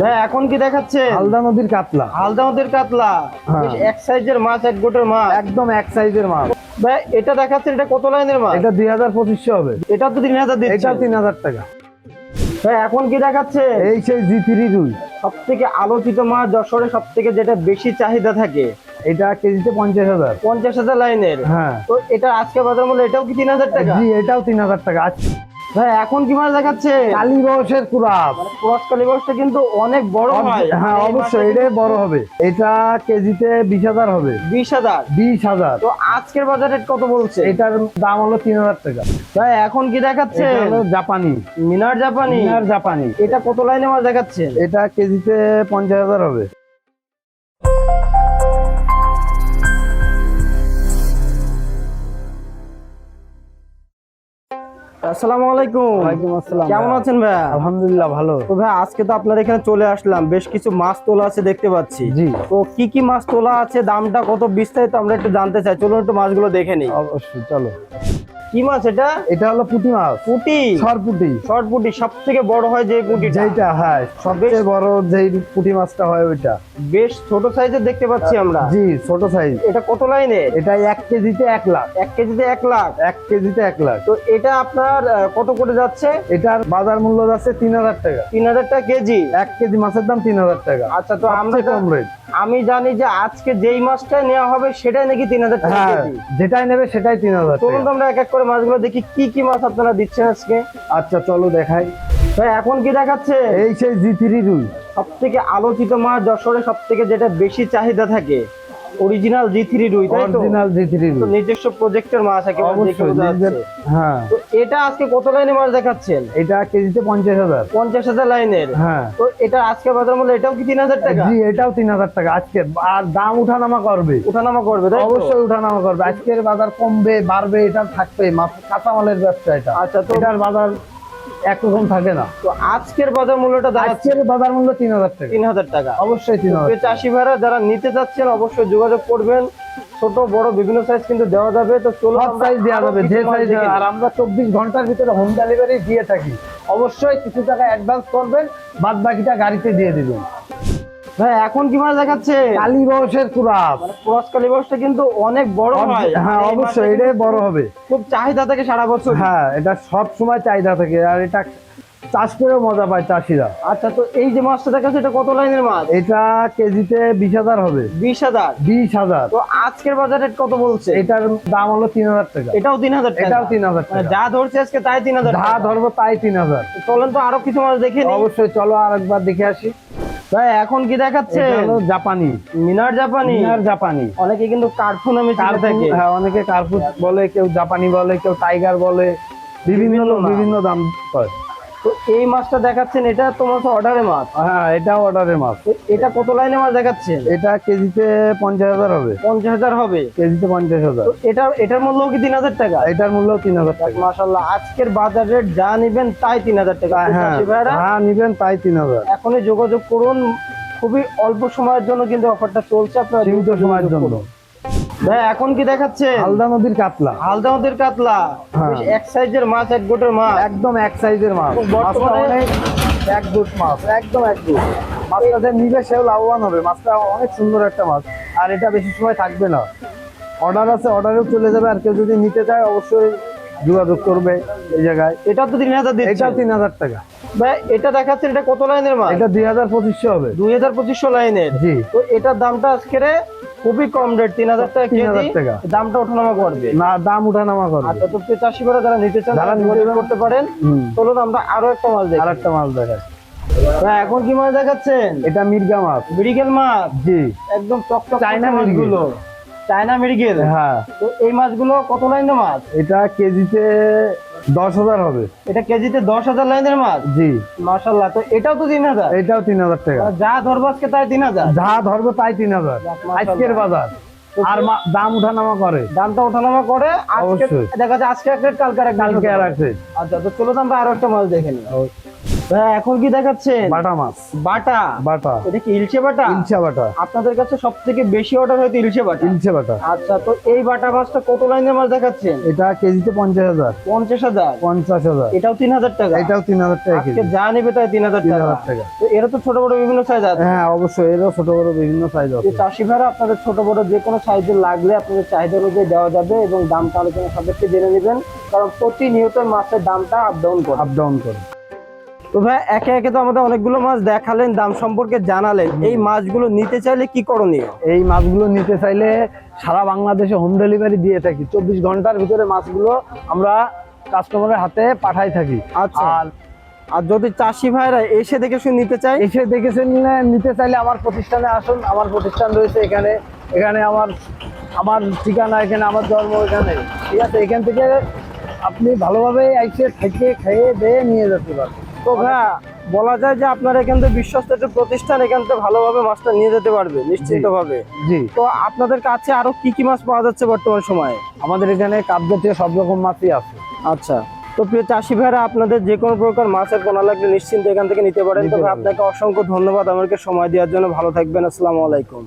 ভাই এখন কি দেখাচ্ছে? হালদা নদীর কাতলা। হালদা নদীর কাতলা। হ্যাঁ। বেশ এক সাইজের মাছ, এক গোটের মাছ। একদম এক সাইজের মাছ। ভাই এটা দেখাচ্ছে, এটা কত লাইনের মাছ? এটা 2500 হবে। এটা তো 3000 দিচ্ছে। এটা 3000 টাকা। ভাই এখন কি দেখাচ্ছে? এই সেই জি3 রুই। সব থেকে আলোচিত মাছ, যশোরে সব থেকে যেটা বেশি চাহিদা থাকে। এটা কেজিতে 50,000। 50,000 লাইনের। হ্যাঁ। তো এটা আজকে বাজার মূল্য এটাও কি 3000 টাকা? জি, এটাও 3000 টাকা। ভাই এখন কি মাছ দেখাচ্ছে? কালীবয়সের কুরাস। ক্রস কালীবাসটা কিন্তু অনেক বড় হয়। হ্যাঁ অবশ্যই, এটাই বড় হবে। এটা কেজিতে 20,000 হবে। 20,000। 20,000। তো আজকের বাজার রেট কত বলছে? এটার দাম হলো 3000 টাকা। ভাই এখন কি দেখাচ্ছে? এটা হলো জাপানি। মিনার জাপানি। মিনার জাপানি। এটা কত লাইনে মাছ দেখাচ্ছে? এটা কেজিতে 50,000 হবে। আসসালামু আলাইকুম। ওয়ালাইকুম আসসালাম। কেমন আছেন ভাই? আলহামদুলিল্লাহ ভালো। তো ভাই আজকে তো আপনার এখানে চলে আসলাম, বেশ কিছু মাছ তোলা আছে দেখতে পাচ্ছি। জি। তো কি কি মাছ তোলা আছে, দামটা কত, বিস্তারিত আমরা একটু জানতে চাই। চলুন একটু মাছগুলো দেখে নিই। অবশ্যই চলো। কি মাছ এটা? এটা হলো পুঁটি মাছ। পুঁটি। সরপুঁটি। শর্ট পুঁটি। সব থেকে বড় হয় যে পুঁটি, যেটা হ্যাঁ সবচেয়ে বড় যেই পুঁটি মাছটা হয় ওইটা। বেশ ছোট সাইজের দেখতে পাচ্ছি আমরা। জি, ছোট সাইজ। এটা কত লাইনে? এটা 1 কেজিতে 1 লাখ। 1 কেজিতে 1 লাখ। 1 কেজিতে 1 লাখ। তো এটা আপনার কত করে যাচ্ছে? এটার বাজার মূল্য যাচ্ছে 3000 টাকা। 3000 টাকা কেজি। 1 কেজি মাছের দাম 3000 টাকা। আচ্ছা, তো আমরা সবচেয়ে কম রেট। আমি জানি যে আজকে যেই মাছটা নেওয়া হবে সেটাই নাকি 3000 টাকা হ্যাঁ, কেজি। যেটাই নেবে সেটাই 3000 চলুন তো টাকা। আমরা এক এক করে মাছগুলো দেখি, কি কি মাছ আপনারা দিচ্ছেন আজকে। আচ্ছা চলো দেখাই। ভাই এখন কি দেখাচ্ছে? এই সেই জি3 রুই। সব থেকে আলোচিত মাছ, যশোরে সব থেকে যেটা বেশি চাহিদা থাকে, অরিজিনাল জি3 রুই, তাই তো? অরিজিনাল জি3 তো রুই। নিজস্ব প্রজেক্টের মাছ একেবারে দেখে অবশ্যই বোঝা যাচ্ছে। হ্যাঁ। তো এটা আজকে কত লাইনে মাছ দেখাচ্ছেন? এটা কেজিতে 50,000। 50,000 লাইনের। হ্যাঁ। তো এটা আজকে বাজার মূল্য এটাও কি 3000 টাকা? জি, এটাও 3000 টাকা আজকে। আর দাম উঠানামা করবে। ওঠানামা করবে, তাই তো? অবশ্যই উঠানামা করবে। আজকের বাজার কমবে বাড়বে, এটা থাকবে। কাঁচামালের ব্যবসা এটা। আচ্ছা, তো এটার বাজার একরকম থাকে না। তো আজকের বাজার মূল্যটা দাঁড়াচ্ছে আজকের বাজার মূল্য 3000 টাকা। 3000 টাকা। অবশ্যই 3000 টাকা। চাষি ভাইরা যারা নিতে চাচ্ছেন অবশ্যই যোগাযোগ করবেন। ছোট বড় বিভিন্ন সাইজ কিন্তু দেওয়া যাবে। তো চলো সব সাইজ দেওয়া যাবে, যে সাইজ। আর আমরা 24 ঘন্টার ভিতরে হোম ডেলিভারি দিয়ে থাকি। অবশ্যই কিছু টাকা অ্যাডভান্স করবেন, বাদ বাকিটা গাড়িতে দিয়ে দিবেন। ভাই এখন কি মাছ দেখাচ্ছে? কালীবয়সের কুরাস। ক্রস কালীবাসটা কিন্তু অনেক বড় হয়। হ্যাঁ এই অবশ্যই, মাছটা এটাই কিন্তু বড় হবে। খুব চাহিদা থাকে সারা বছর। হ্যাঁ, এটা সব সময় চাহিদা থাকে। আর এটা চাষ করেও মজা পায় চাষিরা। আচ্ছা, তো এই যে মাছটা দেখাচ্ছে এটা কত লাইনের মাছ? এটা কেজিতে 20,000 হবে। 20,000। 20,000। তো আজকের বাজার রেট কত বলছে? এটার দাম হলো 3000 টাকা। এটাও 3000 টাকা। এটাও 3000 মানে টাকা। যা ধরছে আজকে তাই 3000 যা টাকা। ধরবো তাই 3000। চলেন তো আরো কিছু মাছ দেখে নিই। অবশ্যই চলো আরেকবার দেখে আসি। ভাই এখন কি দেখাচ্ছে? এটা হলো জাপানি। মিনার জাপানি। মিনার জাপানি। অনেকে কিন্তু কার্ফু নামে চিনে থাকে। হ্যাঁ, অনেকে কার্পুস বলে, কেউ জাপানি বলে, কেউ টাইগার বলে। বিভিন্ন লোক নাম। বিভিন্ন দাম হয়। তো এই মাছটা দেখাচ্ছেন, এটা তোমার অর্ডারে মাছ। হ্যাঁ, এটা অর্ডারের মাছ। তো এটা কত লাইনে মাছ দেখাচ্ছেন? এটা কেজিতে 50,000 হবে। 50,000 হবে। কেজিতে 50,000। তো এটার মূল্য কি 3000 টাকা? এটার মূল্য 3000 টাকা। মাশাআল্লাহ, আজকের বাজার রেট যা নিবেন তাই 3000 টাকা। তো হ্যাঁ, চাষি ভাইরা হ্যাঁ নিবেন তাই 3000। এখনই যোগাযোগ করুন। খুবই অল্প সময়ের জন্য কিন্তু অফারটা চলছে, আপনারা সীমিত সময়ের জন্য। ভাই এখন কি দেখাচ্ছে? হালদা নদীর কাতলা। হালদা নদীর কাতলা। হ্যাঁ। বেশ এক সাইজের মাছ, এক গোটের মাছ। একদম এক সাইজের মাছ। বর্তমানে মাছটা অনেক এক গুট মাছ, একদম এক গুট। মাছটা যে নিবে সেও লাভবান হবে। মাছটা অনেক সুন্দর একটা মাছ। আর এটা বেশি সময় থাকবে না। অর্ডার আছে, অর্ডারেও চলে যাবে। আর কেউ যদি নিতে চায় অবশ্যই যোগাযোগ করবে এই জায়গায়। এটা তো 3000 দিচ্ছে। এটাও 3000 টাকা। ভাই এটা দেখাচ্ছেন, এটা কত লাইনের মাছ? এটা 2500 হবে। 2500 লাইনের। জি। তো এটার দামটা আজকে খুবই কম রেট, 3000 টাকা 3000 কেজি। টাকা। দামটা ওঠানামা করবে। না, দাম উঠানামা করবে। আচ্ছা, তো চাষি ভাইরা যারা নিতে চান যারা তারা নিতে যোগাযোগ করতে পারেন। চলুন আমরা আরো একটা মাছ দেখি। আরেকটা মাছ দেখায়। ভাই এখন কি মাছ দেখাচ্ছেন? এটা মির্গা মাছ। মৃগেল মাছ। জি। একদম চকচক চায়না মাছগুলো। চায়না মৃগেল। হ্যাঁ। তো এই মাছগুলো কত লাইনের মাছ? এটা কেজিতে 10,000 হবে। এটা কেজিতে 10,000 লাইনের মাছ। জি। মাশাআল্লাহ, তো এটাও তো 3000। এটাও 3000 টাকা। যা ধরবো আজকে তাই 3000। যা ধরবো তাই 3000 আজকের বাজার। আর দাম উঠানামা করে। দামটা ওঠানামা করে। আজকে অবশ্যই। দেখা যায় আজকে এক রেট, কালকে আর এক কালকে আর রেট। আছে। আচ্ছা, তো চলো আমরা আরো একটা মাছ দেখে নিই। ভাই এখন কি দেখাচ্ছেন? বাটা মাছ। বাটা। বাটা। এটা কি ইলশে বাটা? ইলশে বাটা। আপনাদের কাছে সব থেকে বেশি অর্ডার হয়তো ইলশে বাটা। ইলশে বাটা। আচ্ছা, তো এই বাটা মাছটা কত লাইনের মাছ দেখাচ্ছেন? এটা কেজিতে 50,000। 50,000। 50,000। এটাও 3,000 টাকা। এটাও 3,000 টাকা কেজি। আজকে যা নেবে তাই 3,000 টাকা। 3,000 টাকা। তো এরা তো ছোট বড় বিভিন্ন সাইজ আছে। হ্যাঁ অবশ্যই, এরও ছোট বড় বিভিন্ন সাইজ আছে। এই চাষি ভাইরা আপনাদের ছোট বড় যে কোনো সাইজের লাগলে আপনাদের চাহিদা অনুযায়ী দেওয়া যাবে এবং দামটা আলোচনা সাপেক্ষে জেনে নেবেন, কারণ প্রতিনিয়ত মাছের দামটা আপ ডাউন করে। আপ ডাউন করে। তো ভাই একে একে তো আমাদের অনেকগুলো মাছ দেখালেন, দাম সম্পর্কে জানালেন। এই মাছগুলো নিতে চাইলে কি করণীয়? এই মাছগুলো নিতে চাইলে সারা বাংলাদেশে হোম ডেলিভারি দিয়ে থাকি। 24 ঘন্টার ভিতরে মাছগুলো আমরা কাস্টমারের হাতে পাঠাই থাকি। আচ্ছা। আর আর যদি চাষি ভাইরা এসে দেখে শুনে নিতে চায়? এসে দেখেছেন নিতে চাইলে আমার প্রতিষ্ঠানে আসুন। আমার প্রতিষ্ঠান রয়েছে এখানে। এখানে আমার ঠিকানা, এখানে আমার জন্ম এখানে। ঠিক আছে, এখান থেকে আপনি ভালোভাবে এসে থেকে খেয়ে দিয়ে নিয়ে যেতে পারবেন। তো ভাই বলা যায় যে আপনার এখান থেকে বিশ্বস্ত একটা প্রতিষ্ঠান, এখান থেকে ভালোভাবে মাছটা নিয়ে যেতে পারবে নিশ্চিন্ত ভাবে। জি। তো আপনাদের কাছে আরো কি কি মাছ পাওয়া যাচ্ছে বর্তমান সময়ে? আমাদের এখানে কাপ জাতীয় সব রকম মাছই আছে। আচ্ছা, তো প্রিয় চাষি ভাইরা আপনাদের যে কোনো প্রকার মাছের পোনা লাগলে নিশ্চিন্তে এখান থেকে নিতে পারেন। তো ভাই আপনাকে অসংখ্য ধন্যবাদ আমাকে সময় দেওয়ার জন্য। ভালো থাকবেন। আসসালামু আলাইকুম।